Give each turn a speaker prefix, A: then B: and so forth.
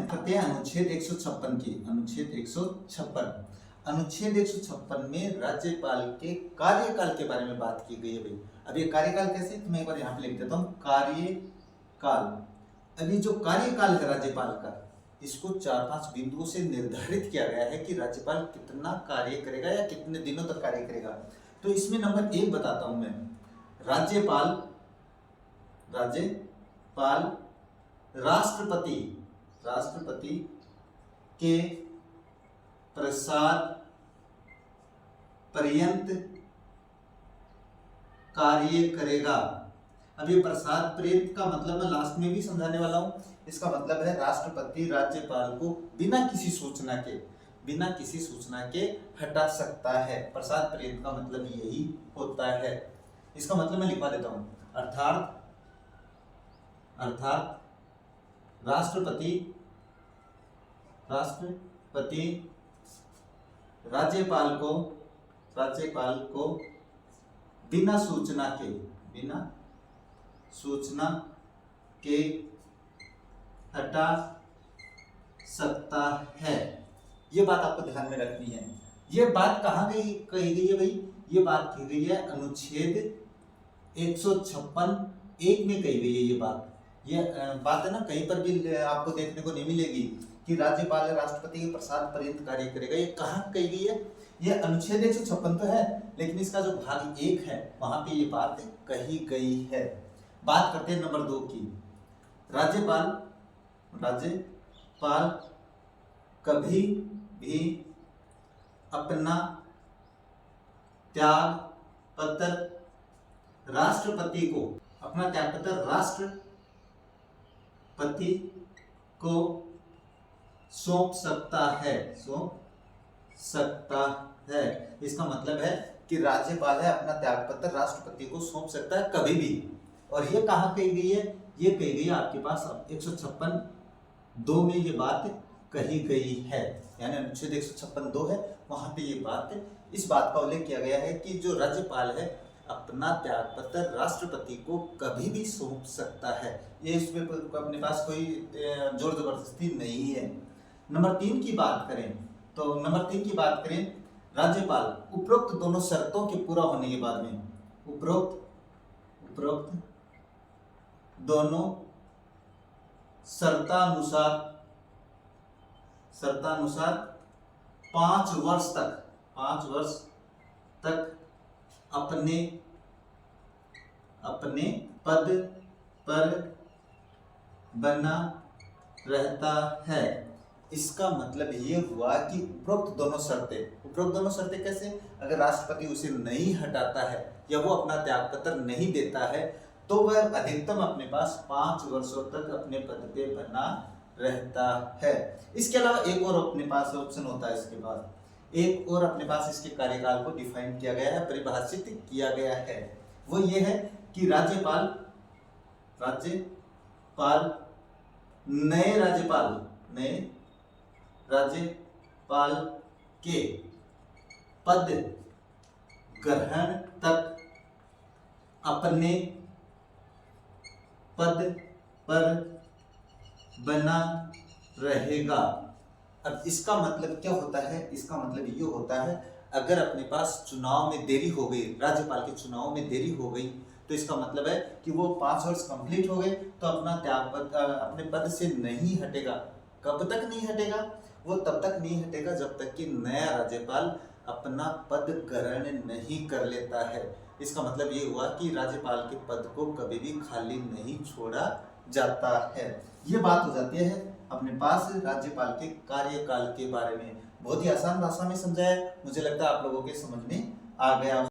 A: करते हैं अनुच्छेद 156 की। अनुच्छेद 156, अनुच्छेद 156 में राज्यपाल के कार्यकाल के बारे में बात की गई है भाई। अब ये कार्यकाल कैसे, तो मैं एक बार यहाँ पे लिख देता हूँ कार्यकाल। अभी जो कार्यकाल है राज्यपाल का, इसको 4-5 बिंदुओं से निर्धारित किया गया है कि राज्यपाल कितना कार्य करेगा या कितने दिनों तक कार्य करेगा। तो इसमें नंबर 1 बताता हूं मैं। राज्यपाल राष्ट्रपति के प्रसाद पर्यंत कार्य करेगा। अब ये प्रसाद पर्यंत का मतलब मैं लास्ट में भी समझाने वाला हूं। इसका मतलब है राष्ट्रपति राज्यपाल को बिना किसी सूचना के हटा सकता है। प्रसाद पर्यंत का मतलब यही होता है। इसका मतलब मैं लिखवा देता हूं। अर्थात राष्ट्रपति राज्यपाल को बिना सूचना के हटा सकता है। ये बात आपको ध्यान में रखनी है। ये बात कहाँ कही गई है भाई? ये बात कही गई है अनुच्छेद 156(1) में कही गई है। ये बात है ना, कहीं पर भी आपको देखने को नहीं मिलेगी कि राज्यपाल राष्ट्रपति के प्रसाद पर्यंत कार्य करेगा। ये कहाँ कही गई है? ये अनुच्छेद 156 तो है, लेकिन इसका जो भाग 1 है वहां पे ये बात कही गई है। बात करते हैं नंबर 2 की। राज्यपाल कभी भी अपना त्याग पत्र राष्ट्रपति को सौंप सकता है। इसका मतलब है कि राज्यपाल है अपना त्याग पत्र राष्ट्रपति को सौंप सकता है कभी भी। और ये कहाँ कही गई है? ये कही गई है आपके पास 156(2) में ये बात कही गई है। यानी अनुच्छेद 156(2) है, वहां पे ये बात, इस बात का उल्लेख किया गया है कि जो राज्यपाल है अपना त्याग पत्र राष्ट्रपति को कभी भी सौंप सकता है। ये इसमें अपने पास कोई जोर जबरदस्ती नहीं है। नंबर 3 की बात करें तो राज्यपाल उपरोक्त दोनों शर्तों के पूरा होने के बाद में उपरोक्त दोनों शर्तानुसार 5 वर्ष तक अपने पद पर बना रहता है। इसका मतलब ये हुआ कि उपरोक्त दोनों शर्तें कैसे? अगर राष्ट्रपति उसे नहीं हटाता है या वो अपना त्याग पत्र नहीं देता है तो वह अधिकतम अपने पास 5 वर्षों तक अपने पद पे बना रहता है। इसके अलावा एक और अपने पास ऑप्शन होता है। इसके बाद एक और अपने पास इसके कार्यकाल को डिफाइन किया गया है, परिभाषित किया गया है। वो ये है कि राज्यपाल नए राज्यपाल के पद ग्रहण तक अपने पद पर बना रहेगा। अब इसका मतलब क्या होता है? इसका मतलब ये होता है अगर अपने पास चुनाव में देरी हो गई, राज्यपाल के चुनाव में देरी हो गई, तो इसका मतलब है कि वो 5 वर्ष कंप्लीट हो गए तो अपना त्याग पत्र अपने पद से नहीं हटेगा। कब तक नहीं हटेगा? वो तब तक नहीं हटेगा जब तक कि नया राज्यपाल अपना पद ग्रहण नहीं कर लेता है। इसका मतलब ये हुआ कि राज्यपाल के पद को कभी भी खाली नहीं छोड़ा जाता है। ये बात हो जाती है अपने पास राज्यपाल के कार्यकाल के बारे में। बहुत ही आसान भाषा में समझाया, मुझे लगता है आप लोगों के समझ में आ गया।